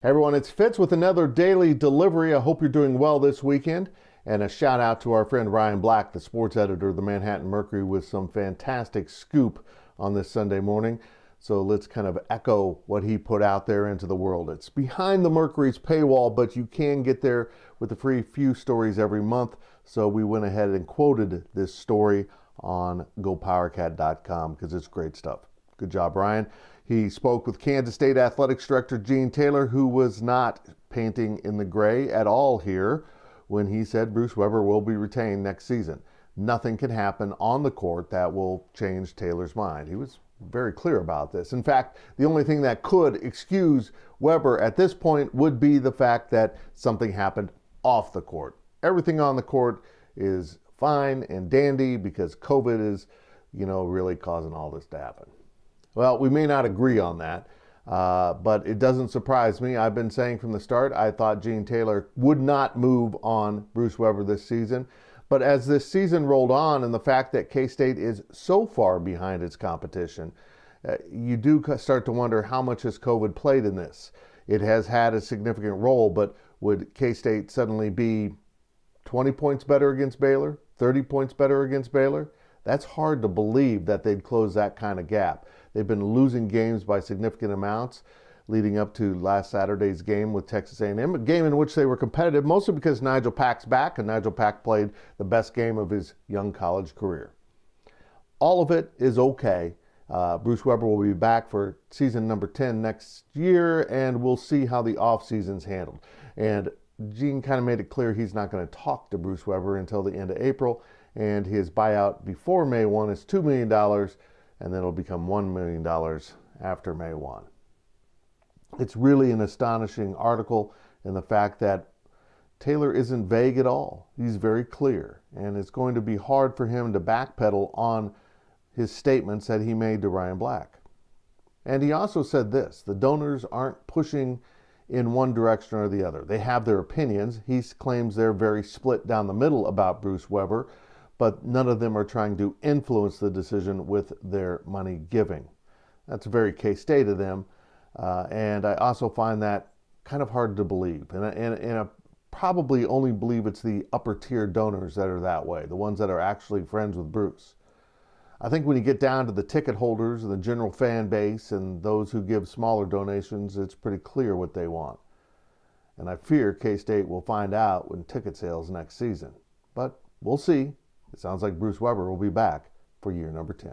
Hey everyone, it's Fitz with another daily delivery. I hope you're doing well this weekend. And a shout out to our friend Ryan Black, the sports editor of the Manhattan Mercury, with some fantastic scoop on this Sunday morning. So let's kind of echo what he put out there into the world. It's behind the Mercury's paywall, but you can get there with a free few stories every month. So we went ahead and quoted this story on GoPowercat.com because it's great stuff. Good job, Ryan. He spoke with Kansas State Athletics Director Gene Taylor, who was not painting in the gray at all here when he said Bruce Weber will be retained next season. Nothing can happen on the court that will change Taylor's mind. He was very clear about this. In fact, the only thing that could excuse Weber at this point would be the fact that something happened off the court. Everything on the court is fine and dandy because COVID is, really causing all this to happen. Well, we may not agree on that, but it doesn't surprise me. I've been saying from the start, I thought Gene Taylor would not move on Bruce Weber this season. But as this season rolled on and the fact that K-State is so far behind its competition, you do start to wonder how much has COVID played in this. It has had a significant role, but would K-State suddenly be 20 points better against Baylor, 30 points better against Baylor? That's hard to believe that they'd close that kind of gap. They've been losing games by significant amounts leading up to last Saturday's game with Texas A&M, a game in which they were competitive, mostly because Nigel Pack's back, and Nigel Pack played the best game of his young college career. All of it is okay. Bruce Weber will be back for season number 10 next year, and we'll see how the offseason's handled. And Gene kind of made it clear he's not going to talk to Bruce Weber until the end of April, and his buyout before May 1 is $2 million, and then it'll become $1 million after May 1. It's really an astonishing article in the fact that Taylor isn't vague at all. He's very clear, and it's going to be hard for him to backpedal on his statements that he made to Ryan Black. And he also said this: the donors aren't pushing in one direction or the other. They have their opinions. He claims they're very split down the middle about Bruce Weber, but none of them are trying to influence the decision with their money giving. That's very K-State of them, and I also find that kind of hard to believe. And I probably only believe it's the upper tier donors that are that way, the ones that are actually friends with Bruce. I think when you get down to the ticket holders and the general fan base and those who give smaller donations, it's pretty clear what they want. And I fear K-State will find out when ticket sales next season. But we'll see. It sounds like Bruce Weber will be back for year number 10.